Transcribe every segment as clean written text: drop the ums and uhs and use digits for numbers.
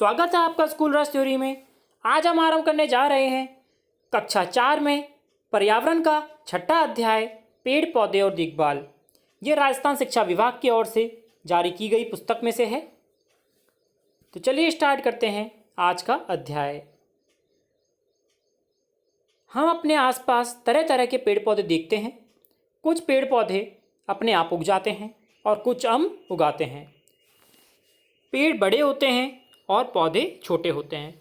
स्वागत है आपका स्कूल रस थ्योरी में। आज हम आरंभ करने जा रहे हैं कक्षा 4 में पर्यावरण का छठा अध्याय पेड़ पौधे और देखभाल। ये राजस्थान शिक्षा विभाग की ओर से जारी की गई पुस्तक में से है। तो चलिए स्टार्ट करते हैं आज का अध्याय। हम अपने आसपास तरह तरह के पेड़ पौधे देखते हैं। कुछ पेड़ पौधे अपने आप उग जाते हैं और कुछ हम उगाते हैं। पेड़ बड़े होते हैं और पौधे छोटे होते हैं।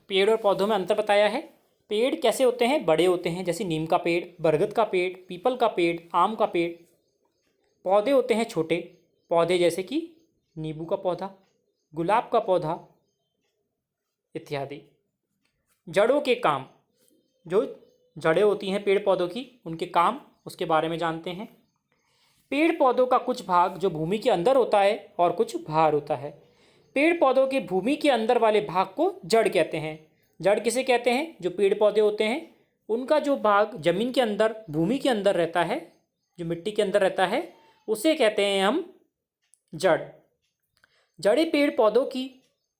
पेड़ और पौधों में अंतर बताया है। पेड़ कैसे होते हैं? बड़े होते हैं, जैसे नीम का पेड़, बरगद का पेड़, पीपल का पेड़, आम का पेड़। पौधे होते हैं छोटे पौधे, जैसे कि नींबू का पौधा, गुलाब का पौधा इत्यादि। जड़ों के काम, जो जड़ें होती हैं पेड़ पौधों की, उनके काम, उसके बारे में जानते हैं। पेड़ पौधों का कुछ भाग जो भूमि के अंदर होता है और कुछ बाहर होता है। पेड़ पौधों के भूमि के अंदर वाले भाग को जड़ कहते हैं। जड़ किसे कहते हैं? जो पेड़ पौधे होते हैं उनका जो भाग जमीन के अंदर, भूमि के अंदर रहता है, जो मिट्टी के अंदर रहता है, उसे कहते हैं हम जड़। जड़ें पेड़ पौधों की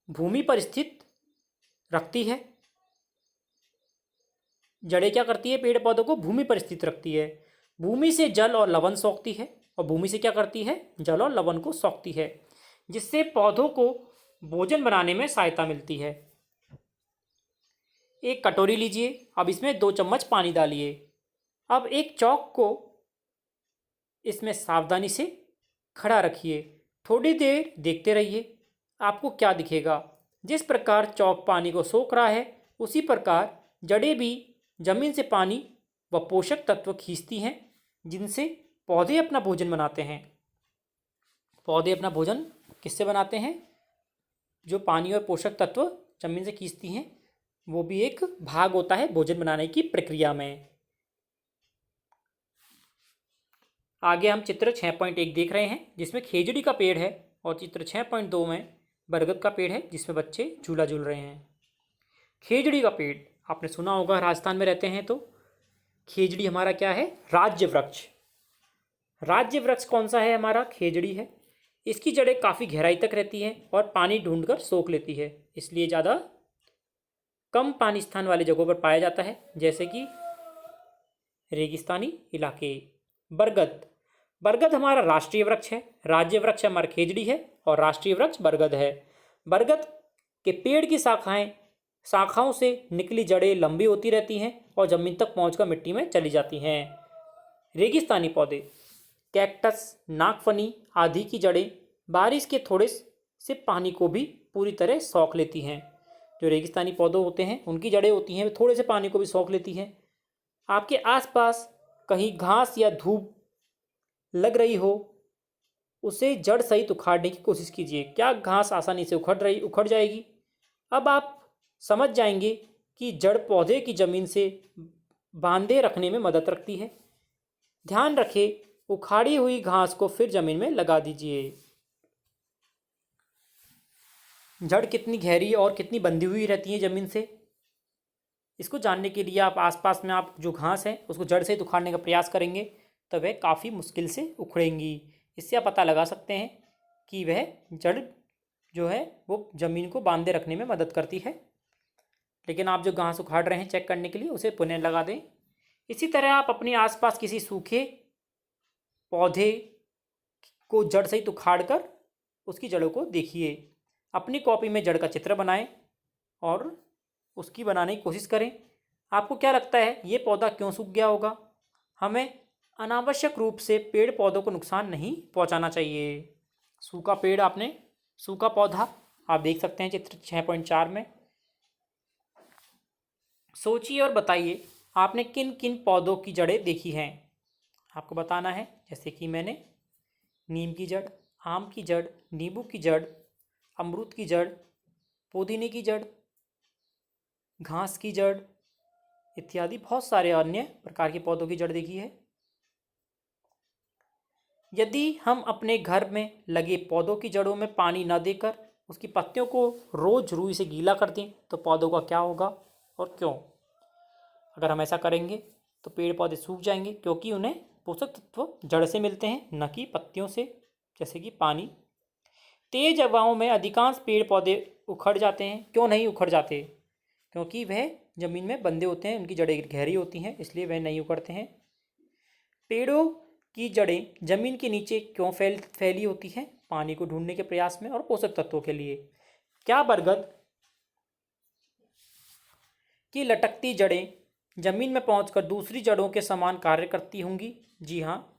भूमि पर स्थित रखती है। जड़ें क्या करती है? पेड़ पौधों को भूमि पर स्थित रखती है। भूमि से जल और लवण सोखती है, और भूमि से क्या करती है? जल और लवण को सोखती है, जिससे पौधों को भोजन बनाने में सहायता मिलती है। एक कटोरी लीजिए, अब इसमें 2 चम्मच पानी डालिए। अब एक चौक को इसमें सावधानी से खड़ा रखिए। थोड़ी देर देखते रहिए, आपको क्या दिखेगा। जिस प्रकार चौक पानी को सोख रहा है, उसी प्रकार जड़ें भी जमीन से पानी व पोषक तत्व खींचती हैं, जिनसे पौधे अपना भोजन बनाते हैं। पौधे अपना भोजन किससे बनाते हैं? जो पानी और पोषक तत्व जमीन से खींचती हैं, वो भी एक भाग होता है भोजन बनाने की प्रक्रिया में। आगे हम चित्र 6.1 देख रहे हैं, जिसमें खेजड़ी का पेड़ है, और चित्र 6.2 में बरगद का पेड़ है, जिसमें बच्चे झूला झूल रहे हैं। खेजड़ी का पेड़ आपने सुना होगा, राजस्थान में रहते हैं तो। खेजड़ी हमारा क्या है? राज्य वृक्ष। राज्य वृक्ष कौन सा है? हमारा खेजड़ी है। इसकी जड़ें काफ़ी गहराई तक रहती हैं और पानी ढूंढकर सोख लेती है, इसलिए ज़्यादा कम पानी स्थान वाली जगहों पर पाया जाता है, जैसे कि रेगिस्तानी इलाके। बरगद, बरगद हमारा राष्ट्रीय वृक्ष है। राज्य वृक्ष हमारा खेजड़ी है और राष्ट्रीय वृक्ष बरगद है। बरगद के पेड़ की शाखाओं से निकली जड़ें लंबी होती रहती हैं और जमीन तक पहुंचकर मिट्टी में चली जाती हैं। रेगिस्तानी पौधे, कैक्टस, नागफनी आदि की जड़ें बारिश के थोड़े से पानी को भी पूरी तरह सोख लेती हैं। जो रेगिस्तानी पौधे होते हैं, उनकी जड़ें होती हैं, वे थोड़े से पानी को भी सोख लेती हैं। आपके आसपास कहीं घास या धूप लग रही हो, उसे जड़ सहित उखाड़ने की कोशिश कीजिए। क्या घास आसानी से उखड़ जाएगी? अब आप समझ जाएंगे कि जड़ पौधे की जमीन से बांधे रखने में मदद रखती है। ध्यान रखें, उखाड़ी हुई घास को फिर जमीन में लगा दीजिए। जड़ कितनी गहरी और कितनी बंधी हुई रहती है जमीन से, इसको जानने के लिए आप आसपास में आप जो घास है उसको जड़ से उखाड़ने का प्रयास करेंगे, तो वह काफ़ी मुश्किल से उखड़ेंगी। इससे आप पता लगा सकते हैं कि वह जड़ जो है वो ज़मीन को बांधे रखने में मदद करती है। लेकिन आप जो घास उखाड़ रहे हैं, चेक करने के लिए उसे पुनः लगा दें। इसी तरह आप अपने आसपास किसी सूखे पौधे को जड़ सहित उखाड़ कर उसकी जड़ों को देखिए। अपनी कॉपी में जड़ का चित्र बनाएं और उसकी बनाने की कोशिश करें। आपको क्या लगता है, ये पौधा क्यों सूख गया होगा? हमें अनावश्यक रूप से पेड़ पौधों को नुकसान नहीं पहुंचाना चाहिए। सूखा पौधा आप देख सकते हैं चित्र 6.4 में। सोचिए और बताइए, आपने किन किन पौधों की जड़ें देखी हैं? आपको बताना है, जैसे कि मैंने नीम की जड़, आम की जड़, नींबू की जड़, अमरूद की जड़, पुदीने की जड़, घास की जड़ इत्यादि बहुत सारे अन्य प्रकार के पौधों की जड़ देखी है। यदि हम अपने घर में लगे पौधों की जड़ों में पानी न देकर उसकी पत्तियों को रोज रुई से गीला कर दें, तो पौधों का क्या होगा और क्यों? अगर हम ऐसा करेंगे तो पेड़ पौधे सूख जाएंगे, क्योंकि उन्हें पोषक तत्व जड़ से मिलते हैं, न कि पत्तियों से, जैसे कि पानी। तेज हवाओं में अधिकांश पेड़ पौधे उखड़ जाते हैं। क्यों नहीं उखड़ जाते? क्योंकि वह ज़मीन में बंधे होते हैं, उनकी जड़ें गहरी होती हैं, इसलिए वह नहीं उखड़ते हैं। पेड़ों की जड़ें जमीन के नीचे क्यों फैली होती हैं? पानी को ढूंढने के प्रयास में और पोषक तत्वों के लिए। क्या बरगद की लटकती जड़ें जमीन में पहुंचकर दूसरी जड़ों के समान कार्य करती होंगी? जी हाँ,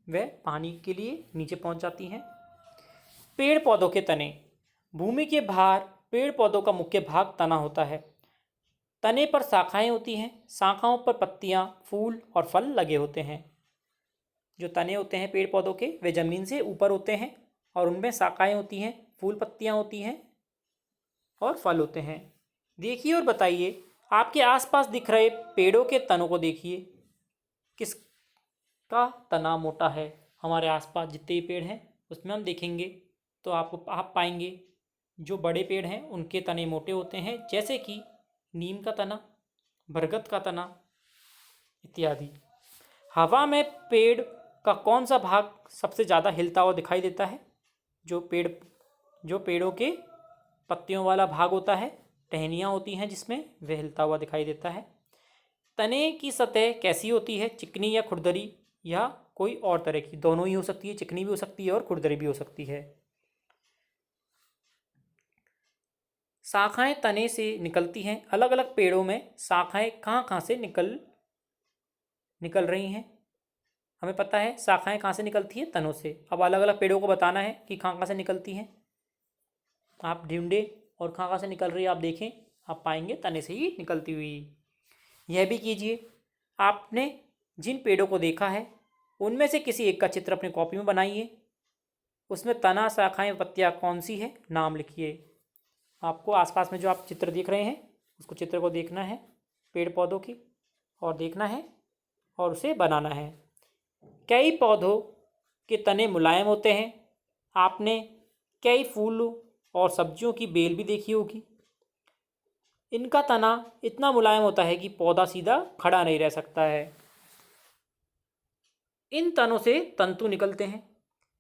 वह पानी के लिए नीचे पहुंच जाती हैं। पेड़ पौधों के तने। भूमि के बाहर पेड़ पौधों का मुख्य भाग तना होता है। तने पर शाखाएं होती हैं, शाखाओं पर पत्तियां, फूल और फल लगे होते हैं। जो तने होते हैं पेड़ पौधों के, वे जमीन से ऊपर होते हैं और उनमें शाखाएं होती हैं, फूल पत्तियां होती हैं और फल होते हैं। देखिए और बताइए, आपके आसपास दिख रहे पेड़ों के तनों को देखिए, किसका तना मोटा है? हमारे आसपास जितने भी पेड़ हैं उसमें हम देखेंगे तो आप पाएंगे जो बड़े पेड़ हैं उनके तने मोटे होते हैं, जैसे कि नीम का तना, बरगद का तना इत्यादि। हवा में पेड़ का कौन सा भाग सबसे ज़्यादा हिलता हुआ दिखाई देता है? जो पेड़ों के पत्तियों वाला भाग होता है, टहनियाँ होती हैं जिसमें, वह हिलता हुआ दिखाई देता है। तने की सतह कैसी होती है? चिकनी या खुरदरी या कोई और तरह की? दोनों ही हो सकती है, चिकनी भी हो सकती है और खुरदरी भी हो सकती है। शाखाएं तने से निकलती हैं। अलग अलग पेड़ों में शाखाएं कहाँ से निकल रही हैं? हमें पता है शाखाएं कहाँ से निकलती हैं, तनों से। अब अलग अलग पेड़ों को बताना है कि कहाँ से निकलती हैं। आप ढूंढे और कहाँ से निकल रही है आप देखें, आप पाएंगे तने से ही निकलती हुई। यह भी कीजिए, आपने जिन पेड़ों को देखा है उनमें से किसी एक का चित्र अपनी कॉपी में बनाइए। उसमें तना, शाखाएं, पत्तियाँ कौन सी है, नाम लिखिए। आपको आसपास में जो आप चित्र देख रहे हैं उसको चित्र को देखना है पेड़ पौधों की, और देखना है और उसे बनाना है। कई पौधों के तने मुलायम होते हैं। आपने कई फूलों और सब्जियों की बेल भी देखी होगी। इनका तना इतना मुलायम होता है कि पौधा सीधा खड़ा नहीं रह सकता है। इन तनों से तंतु निकलते हैं।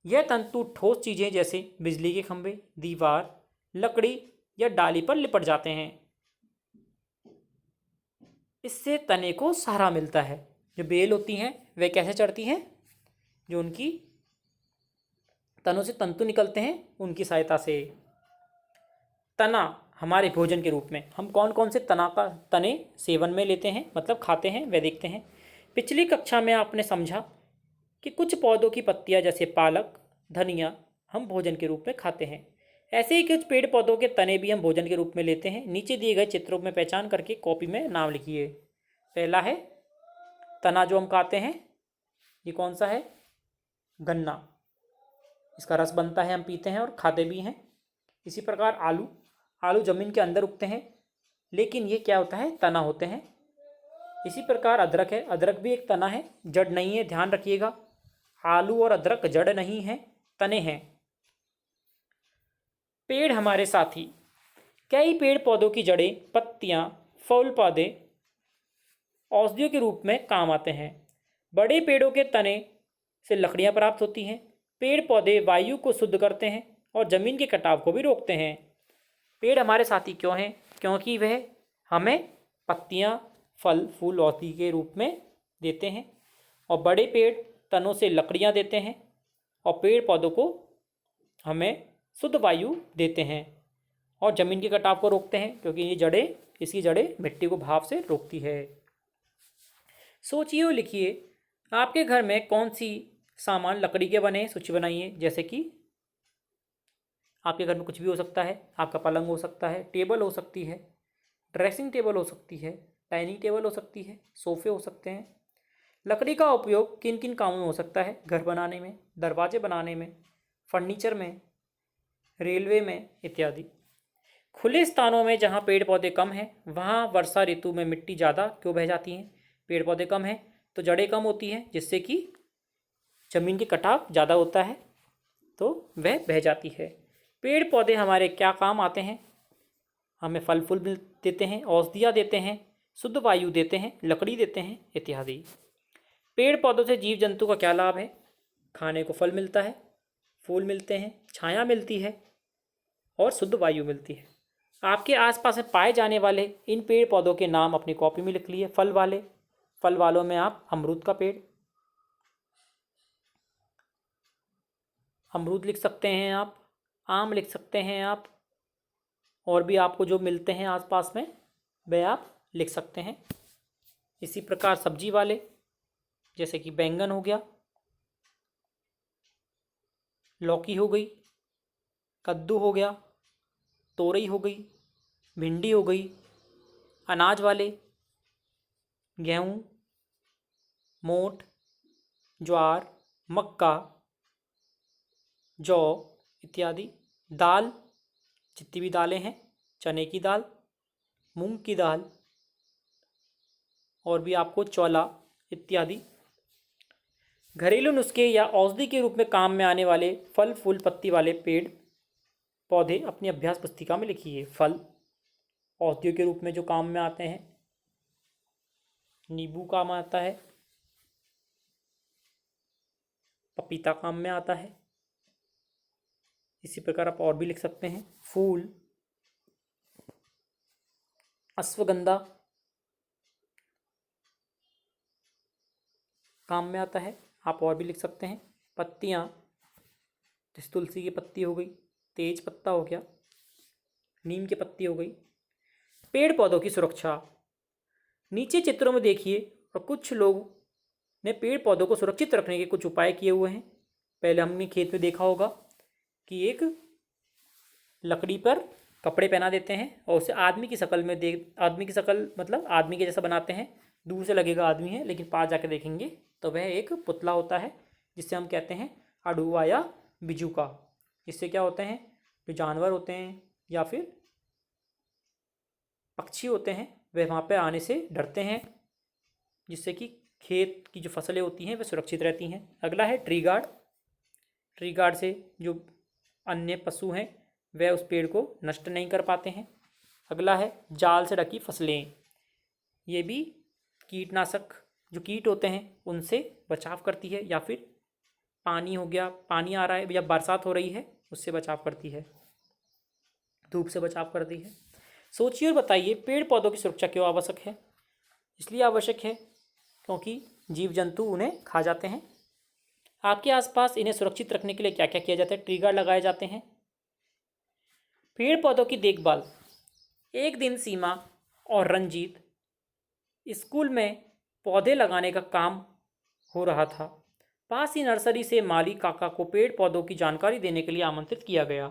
यह तंतु ठोस चीज़ें जैसे बिजली के खंभे, दीवार, लकड़ी या डाली पर लिपट जाते हैं। इससे तने को सहारा मिलता है। जो बेल होती हैं वे कैसे चढ़ती हैं? जो उनकी तनों से तंतु निकलते हैं उनकी सहायता से। तना हमारे भोजन के रूप में हम कौन कौन से तने सेवन में लेते हैं, मतलब खाते हैं, वे देखते हैं। पिछली कक्षा में आपने समझा कि कुछ पौधों की पत्तियां जैसे पालक, धनिया हम भोजन के रूप में खाते हैं। ऐसे ही कुछ पेड़ पौधों के तने भी हम भोजन के रूप में लेते हैं। नीचे दिए गए चित्रों में पहचान करके कॉपी में नाम लिखिए। पहला है तना जो हम खाते हैं, ये कौन सा है? गन्ना। इसका रस बनता है, हम पीते हैं और खाते भी हैं। इसी प्रकार आलू जमीन के अंदर उगते हैं, लेकिन ये क्या होता है? तना होते हैं। इसी प्रकार अदरक है, अदरक भी एक तना है, जड़ नहीं है, ध्यान रखिएगा। आलू और अदरक जड़ नहीं है, तने हैं। पेड़ हमारे साथी। कई पेड़ पौधों की जड़ें, पत्तियां, फूल पौधे औषधियों के रूप में काम आते हैं। बड़े पेड़ों के तने से लकड़ियां प्राप्त होती हैं। पेड़ पौधे वायु को शुद्ध करते हैं और जमीन के कटाव को भी रोकते हैं। पेड़ हमारे साथी क्यों हैं? क्योंकि वह हमें पत्तियां, फल, फूल औषधि के रूप में देते हैं, और बड़े पेड़ तनों से लकड़ियां देते हैं और पेड़ पौधों को हमें शुद्ध वायु देते हैं और ज़मीन के कटाव को रोकते हैं, क्योंकि इसकी जड़ें मिट्टी को भाव से रोकती है। सोचिए और लिखिए, आपके घर में कौन सी सामान लकड़ी के बने हैं, सूची बनाइए। जैसे कि आपके घर में कुछ भी हो सकता है। आपका पलंग हो सकता है, टेबल हो सकती है, ड्रेसिंग टेबल हो सकती है, डाइनिंग टेबल हो सकती है, सोफे हो सकते हैं। लकड़ी का उपयोग किन किन कामों में हो सकता है? घर बनाने में, दरवाजे बनाने में, फर्नीचर में, रेलवे में इत्यादि। खुले स्थानों में जहाँ पेड़ पौधे कम हैं वहाँ वर्षा ऋतु में मिट्टी ज़्यादा क्यों बह जाती हैं? पेड़ पौधे कम हैं तो जड़ें कम होती हैं, जिससे कि ज़मीन के कटाव ज़्यादा होता है तो वह बह जाती है। पेड़ पौधे हमारे क्या काम आते हैं? हमें फल फूल देते हैं, औषधियाँ देते हैं, शुद्ध वायु देते हैं, लकड़ी देते हैं इत्यादि। पेड़ पौधों से जीव जंतु का क्या लाभ है? खाने को फल मिलता है, फूल मिलते हैं, छाया मिलती है, और शुद्ध वायु मिलती है। आपके आसपास में पाए जाने वाले इन पेड़ पौधों के नाम अपनी कॉपी में लिख लिए। फल वालों में आप अमरूद का पेड़, अमरूद लिख सकते हैं आप, आम लिख सकते हैं आप, और भी आपको जो मिलते हैं आसपास में वह आप लिख सकते हैं। इसी प्रकार सब्जी वाले जैसे कि बैंगन हो गया, लौकी हो गई, कद्दू हो गया, तोरई हो गई, भिंडी हो गई। अनाज वाले गेहूँ, मोठ, ज्वार, मक्का, जौ इत्यादि। दाल, जितनी भी दालें हैं, चने की दाल, मूंग की दाल, और भी आपको चौला इत्यादि। घरेलू नुस्खे या औषधि के रूप में काम में आने वाले फल फूल पत्ती वाले पेड़ पौधे अपनी अभ्यास पुस्तिका में लिखिए। फल औषधियों के रूप में जो काम में आते हैं, नींबू काम आता है, पपीता काम में आता है। इसी प्रकार आप और भी लिख सकते हैं। फूल, अश्वगंधा काम में आता है। आप और भी लिख सकते हैं। पत्तियाँ, जैसे तुलसी की पत्ती हो गई, तेज पत्ता हो गया, नीम की पत्ती हो गई। पेड़ पौधों की सुरक्षा, नीचे चित्रों में देखिए और कुछ लोग ने पेड़ पौधों को सुरक्षित रखने के कुछ उपाय किए हुए हैं। पहले हमने खेत में देखा होगा कि एक लकड़ी पर कपड़े पहना देते हैं और उसे आदमी की शक्ल में आदमी की शक्ल मतलब आदमी के जैसा बनाते हैं। दूर से लगेगा आदमी है, लेकिन पास जाके देखेंगे तो वह एक पुतला होता है, जिससे हम कहते हैं अड़ुआ या बिजू का। इससे क्या होते हैं, जो जानवर होते हैं या फिर पक्षी होते हैं वे वहाँ पे आने से डरते हैं, जिससे कि खेत की जो फसलें होती हैं वे सुरक्षित रहती हैं। अगला है ट्री गार्ड। ट्री गार्ड से जो अन्य पशु हैं वह उस पेड़ को नष्ट नहीं कर पाते हैं। अगला है जाल से ढकी फसलें। ये भी कीटनाशक जो कीट होते हैं उनसे बचाव करती है, या फिर पानी हो गया, पानी आ रहा है या बरसात हो रही है उससे बचाव करती है, धूप से बचाव करती है। सोचिए और बताइए, पेड़ पौधों की सुरक्षा क्यों आवश्यक है? इसलिए आवश्यक है क्योंकि जीव जंतु उन्हें खा जाते हैं। आपके आसपास इन्हें सुरक्षित रखने के लिए क्या क्या किया जाता है? ट्री गार्ड लगाए जाते हैं। पेड़ पौधों की देखभाल। एक दिन सीमा और रंजीत स्कूल में पौधे लगाने का काम हो रहा था। पास ही नर्सरी से माली काका को पेड़ पौधों की जानकारी देने के लिए आमंत्रित किया गया।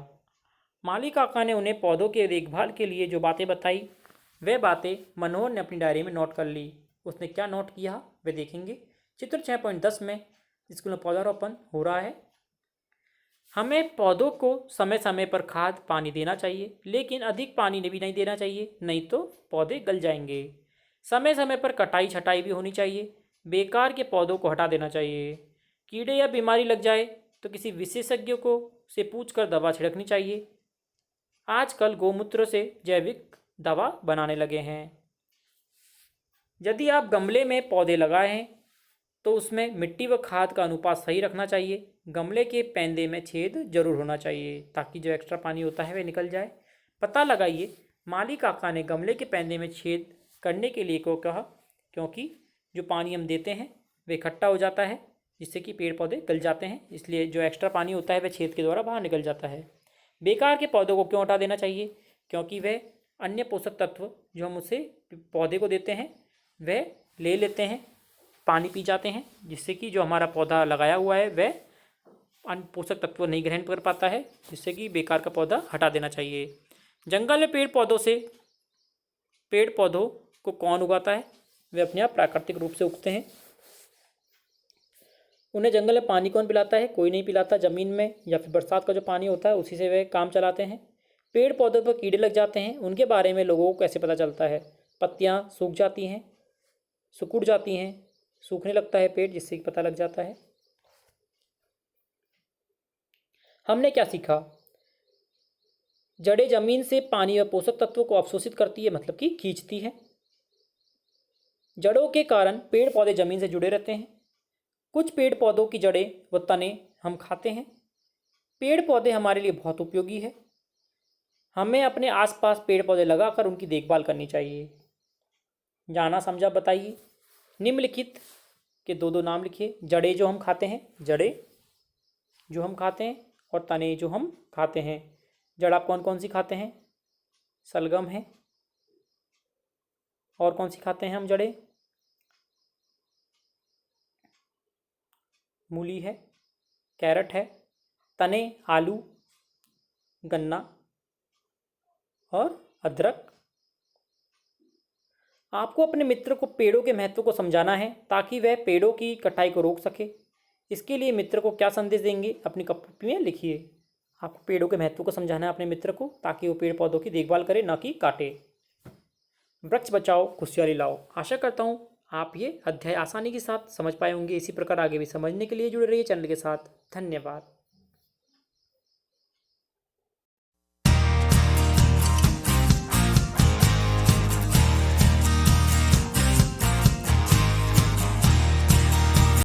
माली काका ने उन्हें पौधों के देखभाल के लिए जो बातें बताई वे बातें मनोहर ने अपनी डायरी में नोट कर ली। उसने क्या नोट किया वे देखेंगे। चित्र 6.10 में स्कूल में पौधारोपण हो रहा है। हमें पौधों को समय समय पर खाद पानी देना चाहिए, लेकिन अधिक पानी भी नहीं देना चाहिए, नहीं तो पौधे गल जाएंगे। समय समय पर कटाई छटाई भी होनी चाहिए। बेकार के पौधों को हटा देना चाहिए। कीड़े या बीमारी लग जाए तो किसी विशेषज्ञ को से पूछकर दवा छिड़कनी चाहिए। आजकल गौमूत्र से जैविक दवा बनाने लगे हैं। यदि आप गमले में पौधे लगाए हैं तो उसमें मिट्टी व खाद का अनुपात सही रखना चाहिए। गमले के पैंदे में छेद जरूर होना चाहिए ताकि जो एक्स्ट्रा पानी होता है वह निकल जाए। पता लगाइए, माली काका ने गमले के पैंदे में छेद करने के लिए को कहा, क्योंकि जो पानी हम देते हैं वह इकट्ठा हो जाता है, जिससे कि पेड़ पौधे गल जाते हैं। इसलिए जो एक्स्ट्रा पानी होता है वह छेद के द्वारा बाहर निकल जाता है। बेकार के पौधों को क्यों हटा देना चाहिए? क्योंकि वह अन्य पोषक तत्व जो हम उसे पौधे को देते हैं वह ले लेते हैं, पानी पी जाते हैं, जिससे कि जो हमारा पौधा लगाया हुआ है वह अन्य पोषक तत्व नहीं ग्रहण कर पाता है, जिससे कि बेकार का पौधा हटा देना चाहिए। जंगल में पेड़ पौधों को कौन उगाता है? वे अपने आप प्राकृतिक रूप से उगते हैं। उन्हें जंगल में पानी कौन पिलाता है? कोई नहीं पिलाता। ज़मीन में या फिर बरसात का जो पानी होता है उसी से वे काम चलाते हैं। पेड़ पौधों पर कीड़े लग जाते हैं, उनके बारे में लोगों को कैसे पता चलता है? पत्तियाँ सूख जाती हैं, सिकुड़ जाती हैं, सूखने लगता है पेड़, जिससे पता लग जाता है। हमने क्या सीखा? जड़ें जमीन से पानी व पोषक तत्वों को अवशोषित करती है, मतलब कि खींचती है। जड़ों के कारण पेड़ पौधे जमीन से जुड़े रहते हैं। कुछ पेड़ पौधों की जड़ें व तने हम खाते हैं। पेड़ पौधे हमारे लिए बहुत उपयोगी है। हमें अपने आसपास पेड़ पौधे लगाकर उनकी देखभाल करनी चाहिए। जाना समझा बताइए। निम्नलिखित के दो दो नाम लिखिए। जड़ें जो हम खाते हैं, जड़ें जो हम खाते हैं और तने जो हम खाते हैं। जड़ आप कौन कौन सी खाते हैं? शलगम है। और कौन सी खाते हैं हम जड़ें? मूली है, कैरेट है। तने आलू, गन्ना और अदरक। आपको अपने मित्र को पेड़ों के महत्व को समझाना है ताकि वह पेड़ों की कटाई को रोक सके। इसके लिए मित्र को क्या संदेश देंगे अपनी कॉपी में लिखिए। आपको पेड़ों के महत्व को समझाना है अपने मित्र को ताकि वो पेड़ पौधों की देखभाल करे, ना कि काटे। वृक्ष बचाओ खुशहाली लाओ। आशा करता हूँ आप ये अध्याय आसानी के साथ समझ पाए होंगे। इसी प्रकार आगे भी समझने के लिए जुड़े रहिए चैनल के साथ। धन्यवाद।